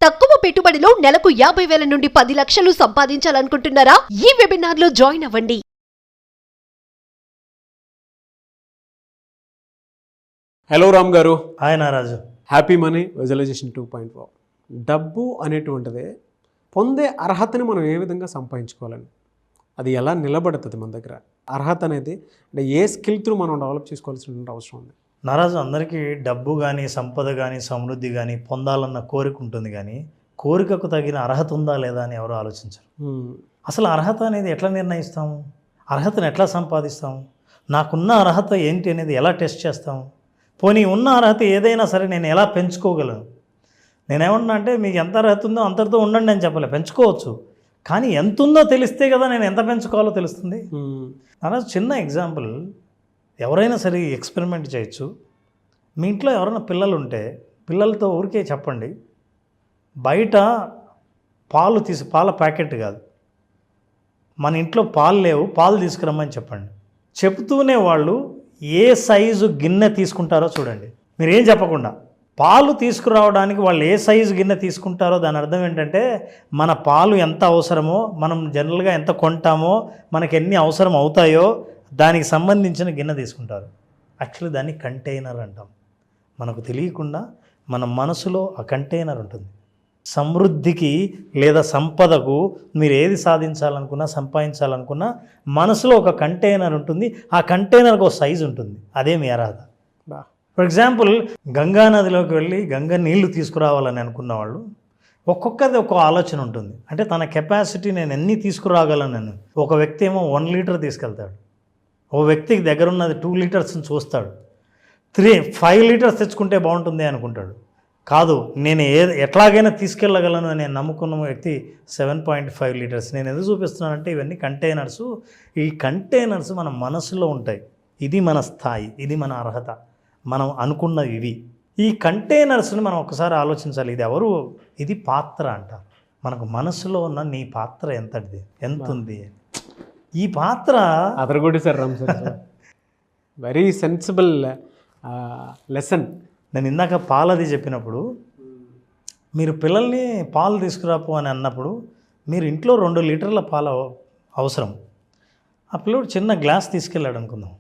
తక్కువ పెట్టుబడిలో నెలకు 50,000 నుండి 10 లక్షలు సంపాదించాలనుకుంటున్నారా? ఈ వెబినార్ లో జాయిన్ అవ్వండి. Hello Ram garu. Hi Naraju. Happy money visualisation 2.0. డబ్బు అనేటువంటిది పొందే అర్హతని మనం ఏ విధంగా సంపాదించుకోవాలని, అది ఎలా నిలబడుతుంది మన దగ్గర, అర్హత అనేది అంటే ఏ స్కిల్ త్రూ మనం డెవలప్ చేసుకోవాల్సిన అవసరం ఉంది. నారాజు, అందరికీ డబ్బు కానీ సంపద కానీ సమృద్ధి కానీ పొందాలన్న కోరిక ఉంటుంది, కానీ కోరికకు తగిన అర్హత ఉందా లేదా అని ఎవరు ఆలోచించరు. అసలు అర్హత అనేది ఎట్లా నిర్ణయిస్తాము? అర్హతను ఎట్లా సంపాదిస్తాము? నాకున్న అర్హత ఏంటి అనేది ఎలా టెస్ట్ చేస్తాము? పోనీ ఉన్న అర్హత ఏదైనా సరే నేను ఎలా పెంచుకోగలను? నేనేమన్నా అంటే మీకు ఎంత అర్హత ఉందో అంతటితో ఉండండి అని చెప్పలే, పెంచుకోవచ్చు. కానీ ఎంత ఉందో తెలిస్తే కదా నేను ఎంత పెంచుకోవాలో తెలుస్తుంది. నారాజు, చిన్న ఎగ్జాంపుల్, ఎవరైనా సరే ఎక్స్పెరిమెంట్ చేయొచ్చు. మీ ఇంట్లో ఎవరైనా పిల్లలు ఉంటే పిల్లలతో ఊరికే చెప్పండి, బయట పాల ప్యాకెట్ కాదు, మన ఇంట్లో పాలు లేవు, పాలు తీసుకురమ్మని చెప్పండి. చెప్తూనే వాళ్ళు ఏ సైజు గిన్నె తీసుకుంటారో చూడండి. మీరు ఏం చెప్పకుండా పాలు తీసుకురావడానికి వాళ్ళు ఏ సైజు గిన్నె తీసుకుంటారో దాని అర్థం ఏంటంటే మన పాలు ఎంత అవసరమో, మనం జనరల్గా ఎంత కొంటామో, మనకు ఎన్ని అవసరం అవుతాయో దానికి సంబంధించిన గిన్నె తీసుకుంటారు. యాక్చువల్లీ దాన్ని కంటైనర్ అంటాం. మనకు తెలియకుండా మన మనసులో ఆ కంటైనర్ ఉంటుంది. సమృద్ధికి లేదా సంపదకు మీరు ఏది సాధించాలనుకున్నా, సంపాదించాలనుకున్నా మనసులో ఒక కంటైనర్ ఉంటుంది. ఆ కంటైనర్కి ఒక సైజు ఉంటుంది. అదే మీ అర్హత. ఫర్ ఎగ్జాంపుల్, గంగా నదిలోకి వెళ్ళి గంగా నీళ్లు తీసుకురావాలని అనుకున్న వాళ్ళు ఒక్కొక్కది ఒక ఆలోచన ఉంటుంది. అంటే తన కెపాసిటీ నేను ఎన్ని తీసుకురాగలను. ఒక వ్యక్తి ఏమో 1 లీటర్ తీసుకెళ్తాడు, ఓ వ్యక్తికి దగ్గర ఉన్నది 2 లీటర్స్ని చూస్తాడు, 5 లీటర్స్ తెచ్చుకుంటే బాగుంటుంది అనుకుంటాడు. కాదు, నేను ఎట్లాగైనా తీసుకెళ్ళగలను అని నేను నమ్ముకున్న వ్యక్తి 7.5 లీటర్స్. నేను ఎందుకు చూపిస్తున్నానంటే ఇవన్నీ కంటైనర్స్. ఈ కంటైనర్స్ మన మనసులో ఉంటాయి. ఇది మన స్థాయి, ఇది మన అర్హత, మనం అనుకున్నవి ఇవి. ఈ కంటైనర్స్ని మనం ఒకసారి ఆలోచించాలి. ఇది ఎవరు? ఇది పాత్ర అంటారు. మనకు మనసులో ఉన్న నీ పాత్ర ఎంత ఉంది? ఈ పాత్ర అదరగొట్టేశారు Ram sir. Very sensible lesson. నేను ఇందాక పాలది చెప్పినప్పుడు, మీరు పిల్లల్ని పాలు తీసుకురాపు అని అన్నప్పుడు మీరు ఇంట్లో 2 లీటర్ల పాలు అవసరం. ఆ పిల్లడు చిన్న గ్లాస్ తీసుకెళ్ళాడు అనుకుందాం.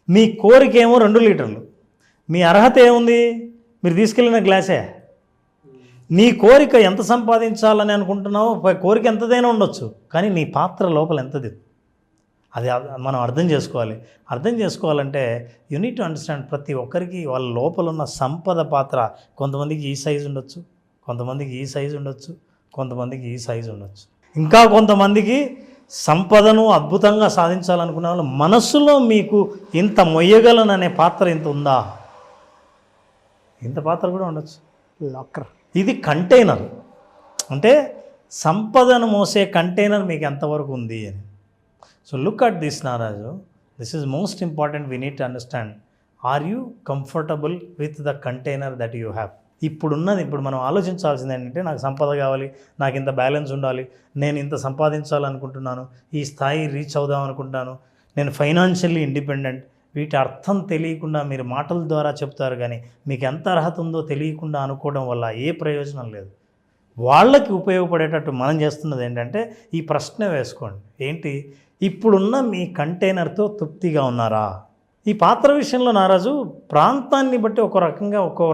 మీ కోరిక ఏమో 2 లీటర్లు, మీ అర్హత ఏముంది? మీరు తీసుకెళ్ళిన గ్లాసే. నీ కోరిక ఎంత సంపాదించాలని అనుకుంటున్నావో కోరిక ఎంతదైనా ఉండొచ్చు, కానీ నీ పాత్ర లోపల ఎంతది అది మనం అర్థం చేసుకోవాలి. అర్థం చేసుకోవాలంటే యూ నీడ్ టు అండర్స్టాండ్, ప్రతి ఒక్కరికి వాళ్ళ లోపల ఉన్న సంపద పాత్ర, కొంతమందికి ఈ సైజు ఉండొచ్చు, కొంతమందికి ఈ సైజు ఉండొచ్చు, కొంతమందికి ఈ సైజు ఉండొచ్చు, ఇంకా కొంతమందికి సంపదను అద్భుతంగా సాధించాలనుకునే వాళ్ళు మనస్సులో మీకు ఇంత మొయ్యగలననే పాత్ర ఇంత ఉందా? ఇంత పాత్ర కూడా ఉండొచ్చు. లాకర్. ఇది కంటైనర్. అంటే సంపదను మోసే కంటైనర్ మీకు ఎంతవరకు ఉంది అని. So look at this Naraju, this is most important. We need to understand, are you comfortable with the container that you have? ఇప్పుడు మనం ఆలోచించాల్సింది ఏంటంటే, నాకు సంపద కావాలి, నాకు ఇంత బ్యాలెన్స్ ఉండాలి, నేను ఇంత సంపాదించాలనుకుంటున్నాను, ఈ స్థాయి రీచ్ అవుదాం అనుకుంటున్నాను, నేను ఫైనాన్షియల్లీ ఇండిపెండెంట్. వీటి అర్థం తెలియకుండా మీరు మాటల ద్వారా చెప్తారు, కానీ మీకు ఎంత అర్హత ఉందో తెలియకుండా అనుకోవడం వల్ల ఏ ప్రయోజనం లేదు. వాళ్ళకి ఉపయోగపడేటట్టు మనం చేస్తున్నది ఏంటంటే, ఈ ప్రశ్న వేసుకోండి, ఏంటి ఇప్పుడున్న మీ కంటైనర్తో తృప్తిగా ఉన్నారా? ఈ పాత్ర విషయంలో నారాజు, ప్రాంతాన్ని బట్టి ఒక్కో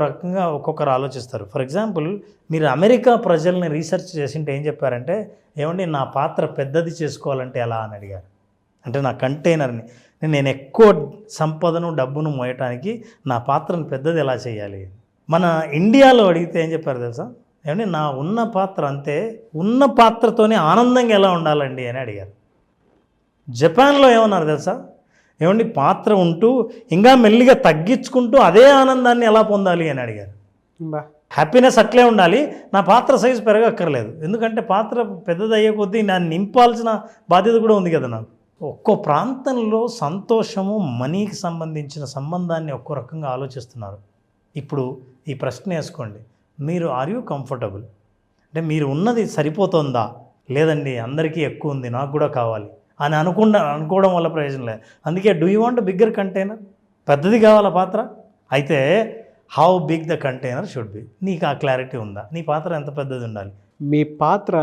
రకంగా ఒక్కొక్కరు ఆలోచిస్తారు. ఫర్ ఎగ్జాంపుల్, మీరు అమెరికా ప్రజల్ని రీసెర్చ్ చేసింటే ఏం చెప్పారంటే, ఏమండి నా పాత్ర పెద్దది చేసుకోవాలంటే ఎలా అని అడిగారు. అంటే నా కంటైనర్ని, నేను ఎక్కువ సంపదను డబ్బును మోయటానికి నా పాత్రను పెద్దది ఎలా చేయాలి? మన ఇండియాలో అడిగితే ఏం చెప్పారు తెలుసా? ఏమంటే నా ఉన్న పాత్ర అంతే, ఉన్న పాత్రతోనే ఆనందంగా ఎలా ఉండాలండి అని అడిగారు. జపాన్లో ఏమన్నారు తెలుసా? ఏమండి పాత్ర ఉంటూ ఇంకా మెల్లిగా తగ్గించుకుంటూ అదే ఆనందాన్ని ఎలా పొందాలి అని అడిగారు. హ్యాపీనెస్ అట్లే ఉండాలి, నా పాత్ర సైజు పెరగక్కర్లేదు. ఎందుకంటే పాత్ర పెద్దదయ్యే కొద్దీ నన్ను నింపాల్సిన బాధ్యత కూడా ఉంది కదా నాకు. ఒక్కో ప్రాంతంలో సంతోషము, మనీకి సంబంధించిన సంబంధాన్ని ఒక్కో రకంగా ఆలోచిస్తున్నారు. ఇప్పుడు ఈ ప్రశ్న వేసుకోండి, మీరు ఆర్ యూ కంఫర్టబుల్? అంటే మీరు ఉన్నది సరిపోతుందా? లేదండి అందరికీ ఎక్కువ ఉంది, నాకు కూడా కావాలి అని అనుకోవడం వల్ల ప్రయోజనం లేదు. అందుకే do you want bigger container? పెద్దది కావాలా పాత్ర? అయితే how big the container should be. నీకు ఆ క్లారిటీ ఉందా? నీ పాత్ర ఎంత పెద్దది ఉండాలి? మీ పాత్ర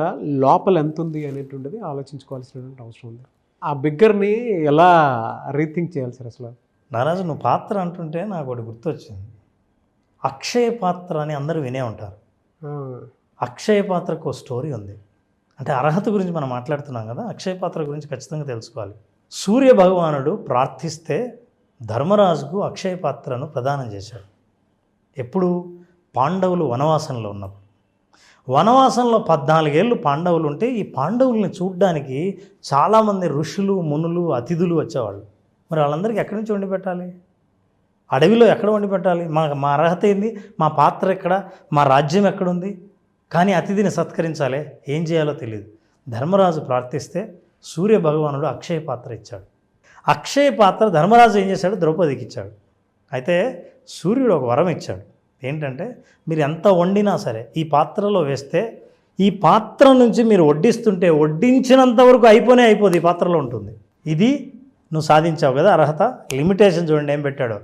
లోపల ఎంత ఉంది అనేటువంటిది ఆలోచించుకోవాల్సినటువంటి అవసరం ఉంది. ఆ బిగ్గర్ని ఎలా రీథింక్ చేయాలి సార్ అసలు? నారాజు, నువ్వు పాత్ర అంటుంటే నాకు ఒకటి గుర్తొచ్చింది. అక్షయ పాత్ర అని అందరూ వినే ఉంటారు. అక్షయ పాత్రకు ఒక స్టోరీ ఉంది. అంటే అర్హత గురించి మనం మాట్లాడుతున్నాం కదా, అక్షయ పాత్ర గురించి ఖచ్చితంగా తెలుసుకోవాలి. సూర్య భగవానుడు ప్రార్థిస్తే ధర్మరాజుకు అక్షయ పాత్రను ప్రదానం చేశాడు. ఎప్పుడు? పాండవులు వనవాసంలో ఉన్నప్పుడు. వనవాసంలో 14 ఏళ్ళు పాండవులు ఉంటే ఈ పాండవుల్ని చూడ్డానికి చాలామంది ఋషులు, మునులు, అతిథులు వచ్చేవాళ్ళు. మరి వాళ్ళందరికీ ఎక్కడి నుంచి వండి పెట్టాలి? అడవిలో ఎక్కడ వండి పెట్టాలి? మా అర్హత ఏంది? మా పాత్ర ఎక్కడ? మా రాజ్యం ఎక్కడుంది? కానీ అతిథిని సత్కరించాలి, ఏం చేయాలో తెలియదు. ధర్మరాజు ప్రార్థిస్తే సూర్య భగవానుడు అక్షయ పాత్ర ఇచ్చాడు. అక్షయ పాత్ర ధర్మరాజు ఏం చేశాడు? ద్రౌపదికి ఇచ్చాడు. అయితే సూర్యుడు ఒక వరం ఇచ్చాడు. ఏంటంటే, మీరు ఎంత వండినా సరే ఈ పాత్రలో వేస్తే ఈ పాత్ర నుంచి మీరు వడ్డిస్తుంటే వడ్డించినంత వరకు అయిపోదు, ఈ పాత్రలో ఉంటుంది. ఇది నువ్వు సాధించావు కదా అర్హత. లిమిటేషన్ చూడండి ఏం పెట్టాడో.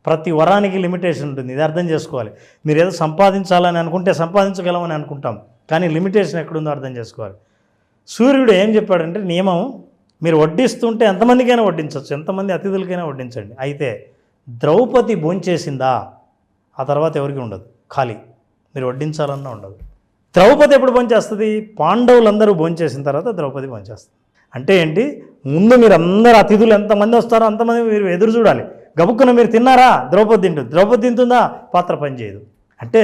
ప్రతి వరానికి లిమిటేషన్ ఉంటుంది, ఇది అర్థం చేసుకోవాలి. మీరు ఏదో సంపాదించాలని అనుకుంటే సంపాదించగలమని అనుకుంటాం, కానీ లిమిటేషన్ ఎక్కడుందో అర్థం చేసుకోవాలి. సూర్యుడు ఏం చెప్పాడంటే, నియమం, మీరు వడ్డిస్తుంటే ఎంతమందికైనా వడ్డించవచ్చు, ఎంతమంది అతిథులకైనా వడ్డించండి. అయితే ద్రౌపది భోంచేసిందా, ఆ తర్వాత ఎవరికి ఉండదు, ఖాళీ. మీరు వడ్డించాలన్నా ఉండదు. ద్రౌపది ఎప్పుడు భోంచేస్తుంది? పాండవులందరూ భోంచేసిన తర్వాత ద్రౌపది భోంచేస్తుంది. అంటే ఏంటి? ముందు మీరు అందరు అతిథులు ఎంతమంది వస్తారో అంతమంది మీరు ఎదురు చూడాలి. గబుక్కున మీరు తిన్నారా, ద్రౌపది తింటుంది. ద్రౌపది తింటుందా, పాత్ర పనిచేయదు. అంటే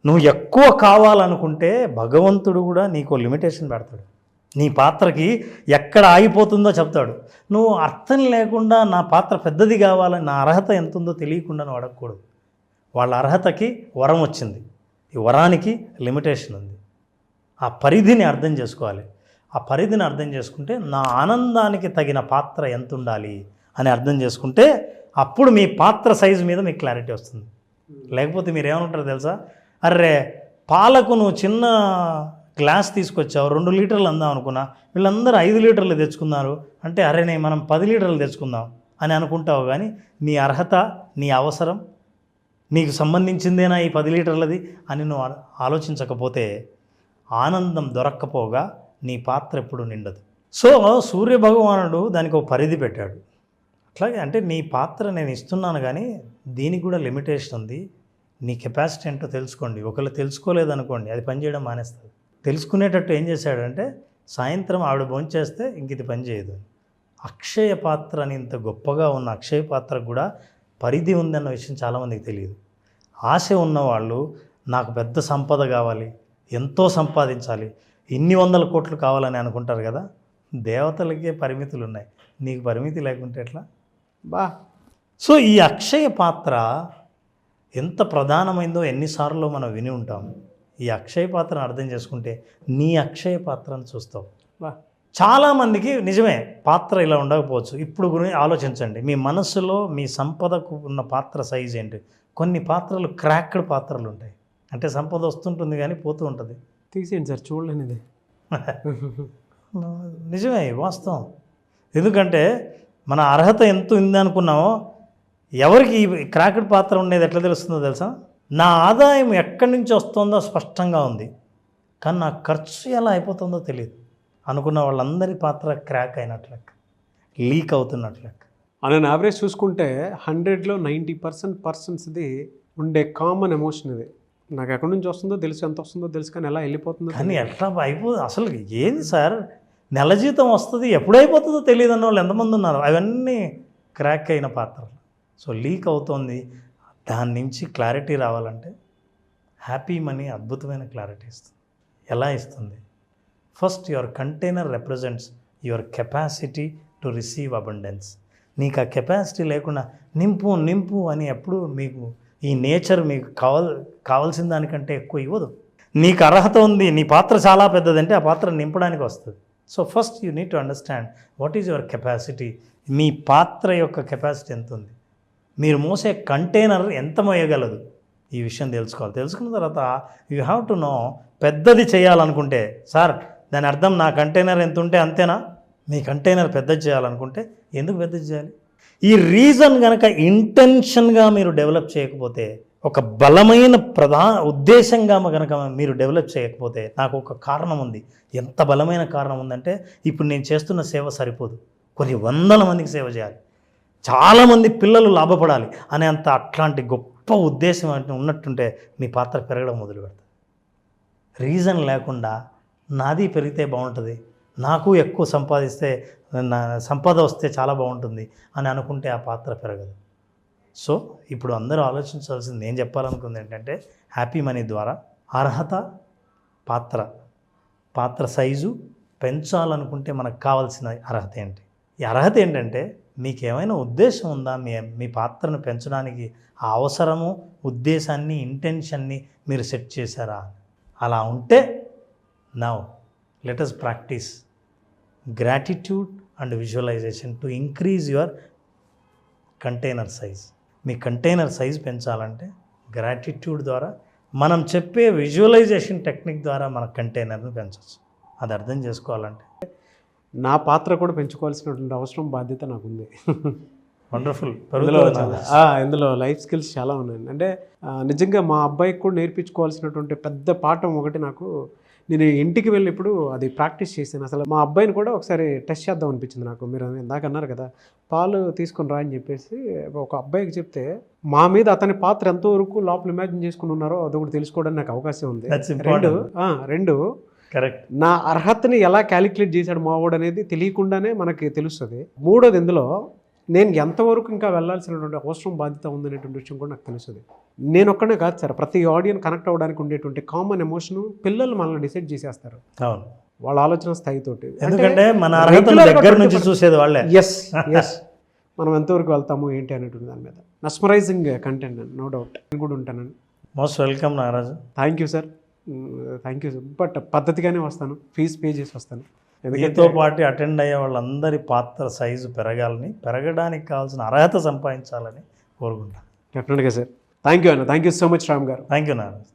నువ్వు ఎక్కువ కావాలనుకుంటే భగవంతుడు కూడా నీకు లిమిటేషన్ పెడతాడు. నీ పాత్రకి ఎక్కడ ఆగిపోతుందో చెప్తాడు. నువ్వు అర్థం లేకుండా నా పాత్ర పెద్దది కావాలని, నా అర్హత ఎంత ఉందో తెలియకుండా నువ్వు అడగకూడదు. వాళ్ళ అర్హతకి వరం వచ్చింది, ఈ వరానికి లిమిటేషన్ ఉంది. ఆ పరిధిని అర్థం చేసుకోవాలి. ఆ పరిధిని అర్థం చేసుకుంటే నా ఆనందానికి తగిన పాత్ర ఎంత ఉండాలి అని అర్థం చేసుకుంటే అప్పుడు మీ పాత్ర సైజు మీద మీకు క్లారిటీ వస్తుంది. లేకపోతే మీరు ఏమంటారో తెలుసా? అర్రే, పాలకు నువ్వు చిన్న గ్లాస్ తీసుకొచ్చావు, 2 లీటర్లు అందాం అనుకున్నా, వీళ్ళందరూ 5 లీటర్లు తెచ్చుకున్నారు అంటే, అరేనే మనం 10 లీటర్లు తెచ్చుకుందాం అని అనుకుంటావు. కానీ నీ అర్హత, నీ అవసరం, నీకు సంబంధించిందేనా ఈ 10 లీటర్లది అని నువ్వు ఆలోచించకపోతే ఆనందం దొరక్కపోగా నీ పాత్ర ఎప్పుడు నిండదు. సో సూర్య భగవానుడు దానికి ఒక పరిధి పెట్టాడు. అట్లాగే అంటే నీ పాత్ర నేను ఇస్తున్నాను, కానీ దీనికి కూడా లిమిటేషన్ ఉంది. నీ కెపాసిటీ ఏంటో తెలుసుకోండి. ఒకవేళ తెలుసుకోలేదనుకోండి, అది పనిచేయడం మానేస్తుంది. తెలుసుకునేటట్టు ఏం చేశాడంటే, సాయంత్రం ఆవిడ భోంచేస్తే ఇంక ఇది పనిచేయదు. అక్షయ పాత్ర అని ఇంత గొప్పగా ఉన్న అక్షయ పాత్రకు కూడా పరిధి ఉందన్న విషయం చాలామందికి తెలియదు. ఆశ ఉన్నవాళ్ళు నాకు పెద్ద సంపద కావాలి, ఎంతో సంపాదించాలి, ఇన్ని 100 కోట్లు కావాలని అనుకుంటారు కదా. దేవతలకే పరిమితులు ఉన్నాయి, నీకు పరిమితి లేకుంటే ఎట్లా బా. సో ఈ అక్షయ పాత్ర ఎంత ప్రధానమైందో ఎన్నిసార్లు మనం విని ఉంటాం. ఈ అక్షయ పాత్రను అర్థం చేసుకుంటే నీ అక్షయ పాత్రను చూస్తావు. బా, చాలామందికి నిజమే పాత్ర ఇలా ఉండకపోవచ్చు. ఇప్పుడు గురించి ఆలోచించండి. మీ మనస్సులో మీ సంపదకు ఉన్న పాత్ర సైజ్ ఏంటి? కొన్ని పాత్రలు క్రాక్డ్ పాత్రలు ఉంటాయి. అంటే సంపద వస్తుంటుంది కానీ పోతూ ఉంటుంది. తీసేయండి సార్, చూడలేనిది. నిజమే, వాస్తవం. ఎందుకంటే మన అర్హత ఎంత ఉంది అనుకున్నామో, ఎవరికి ఈ క్రాక్డ్ పాత్ర ఉండేది ఎట్లా తెలుస్తుందో తెలుసా? నా ఆదాయం ఎక్కడి నుంచి వస్తుందో స్పష్టంగా ఉంది, కానీ నా ఖర్చు ఎలా అయిపోతుందో తెలియదు అనుకున్న వాళ్ళందరి పాత్ర క్రాక్ అయినట్లు, లీక్ అవుతున్నట్లు. అనే యావరేజ్ చూసుకుంటే 100లో 90% పర్సన్స్ది ఉండే కామన్ ఎమోషన్ ఇది. నాకు ఎక్కడి నుంచి వస్తుందో తెలుసు, ఎంత వస్తుందో తెలుసు, కానీ ఎలా వెళ్ళిపోతుందో. కానీ ఎట్లా అయిపోతుంది అసలు? ఏంది సార్, నెల జీతం వస్తుంది, ఎప్పుడైపోతుందో తెలియదు అన్న వాళ్ళు ఎంతమంది ఉన్నారు? అవన్నీ క్రాక్ అయిన పాత్రలు. సో లీక్ అవుతుంది. దాని నుంచి క్లారిటీ రావాలంటే హ్యాపీ మనీ అద్భుతమైన క్లారిటీ ఇస్తుంది. ఎలా ఇస్తుంది? First your container represents your capacity to receive abundance. నీకు ఆ కెపాసిటీ లేకుండా నింపు నింపు అని ఎప్పుడు మీకు ఈ నేచర్ మీకు కావాల్సిన దానికంటే ఎక్కువ ఇవ్వదు. నీకు అర్హత ఉంది, నీ పాత్ర చాలా పెద్దదంటే ఆ పాత్ర నింపడానికి వస్తుంది. So first you need to understand what is your capacity. మీ పాత్ర యొక్క కెపాసిటీ ఎంత ఉంది, మీరు మోసే కంటైనర్ ఎంత మోయగలదు, ఈ విషయం తెలుసుకోవాలి. తెలుసుకున్న తర్వాత యూ హ్యావ్ టు నో. పెద్దది చేయాలనుకుంటే, సార్ దాని అర్థం నా కంటైనర్ ఎంత ఉంటే అంతేనా? మీ కంటైనర్ పెద్దది చేయాలనుకుంటే ఎందుకు పెద్దది చేయాలి? ఈ రీజన్ కనుక ఇంటెన్షన్గా మీరు డెవలప్ చేయకపోతే ఒక బలమైన ఉద్దేశంగా కనుక మీరు డెవలప్ చేయకపోతే, నాకు ఒక కారణం ఉంది, ఎంత బలమైన కారణం ఉందంటే, ఇప్పుడు నేను చేస్తున్న సేవ సరిపోదు, కొన్ని వందల మందికి సేవ చేయాలి, చాలామంది పిల్లలు లాభపడాలి అనే అట్లాంటి గొప్ప ఉద్దేశం ఉన్నట్టుంటే మీ పాత్ర పెరగడం మొదలు పెడతారు. రీజన్ లేకుండా నాది పెరిగితే బాగుంటుంది, నాకు ఎక్కువ సంపాదిస్తే సంపద వస్తే చాలా బాగుంటుంది అని అనుకుంటే ఆ పాత్ర పెరగదు. సో ఇప్పుడు అందరూ ఆలోచించాల్సింది, నేను చెప్పాలనుకుంది ఏంటంటే, హ్యాపీ మనీ ద్వారా అర్హత, పాత్ర సైజు పెంచాలనుకుంటే మనకు కావాల్సిన అర్హత ఏంటి? ఈ అర్హత ఏంటంటే, మీకేమైనా ఉద్దేశం ఉందా మీ పాత్రను పెంచడానికి? ఆ అవసరము, ఉద్దేశాన్ని, ఇంటెన్షన్ని మీరు సెట్ చేశారా? అలా ఉంటే now let us practice gratitude and visualization to increase your container size. మీ కంటైనర్ సైజ్ పెంచాలంటే గ్రాటిట్యూడ్ ద్వారా, మనం చెప్పే విజువలైజేషన్ టెక్నిక్ ద్వారా మన కంటైనర్ను పెంచవచ్చు. అది అర్థం చేసుకోవాలంటే నా పాత్ర కూడా పెంచుకోవాల్సినటువంటి అవసరం, బాధ్యత నాకుంది. వండర్ఫుల్. ఇందులో లైఫ్ స్కిల్స్ చాలా ఉన్నాయండి. అంటే నిజంగా మా అబ్బాయికి కూడా నేర్పించుకోవాల్సినటువంటి పెద్ద పాఠం ఒకటి నాకు, నేను ఇంటికి వెళ్ళినప్పుడు అది ప్రాక్టీస్ చేశాను. అసలు మా అబ్బాయిని కూడా ఒకసారి టెస్ట్ చేద్దాం అనిపించింది నాకు. మీరు ఇందాక అన్నారు కదా, పాలు తీసుకొని రా అని చెప్పేసి ఒక అబ్బాయికి చెప్తే, మా మీద అతని పాత్ర ఎంతవరకు లోపల ఇమాజిన్ చేసుకుని ఉన్నారో అదొకటి తెలుసుకోవడానికి నాకు అవకాశం ఉంది. రెండు కరెక్ట్, నా అర్హతని ఎలా క్యాలిక్యులేట్ చేశాడు మావాడు అనేది తెలియకుండానే మనకి తెలుస్తుంది. మూడోది, ఇందులో నేను ఎంతవరకు ఇంకా వెళ్ళాల్సినటువంటి అవసరం, బాధ్యత ఉందనేటువంటి విషయం కూడా నాకు తెలుస్తుంది. నేను ఒక్కనే కాదు సార్, ప్రతి ఆడియన్ కనెక్ట్ అవ్వడానికి ఉండేటువంటి కామన్ ఎమోషన్ పిల్లలు మనల్ని డిసైడ్ చేసేస్తారు. అవును, వాళ్ళ ఆలోచన స్థాయితోటి. ఎందుకంటే మన అర్హతల దగ్గర నుంచి చూసేది వాళ్ళే. ఎస్ మనం ఎంతవరకు వెళ్తాము ఏంటి అనేటువంటి దాని మీద మెస్మరైజింగ్ కంటెంట్ అండి, నో డౌట్. నేను కూడా ఉంటానండి. Most welcome Nagaraju. Thank you sir, thank you sir. But పద్ధతిగానే వస్తాను, ఫీజు పే చేసి వస్తాను. దీంతో పాటు అటెండ్ అయ్యే వాళ్ళందరి పాత్ర సైజు పెరగాలని, కావాల్సిన అర్హత సంపాదించాలని కోరుకుంటాను. డెఫినెట్గా సార్. థ్యాంక్ యూ అన్న, thank you so much Ram garu. Thank you Nagaraju.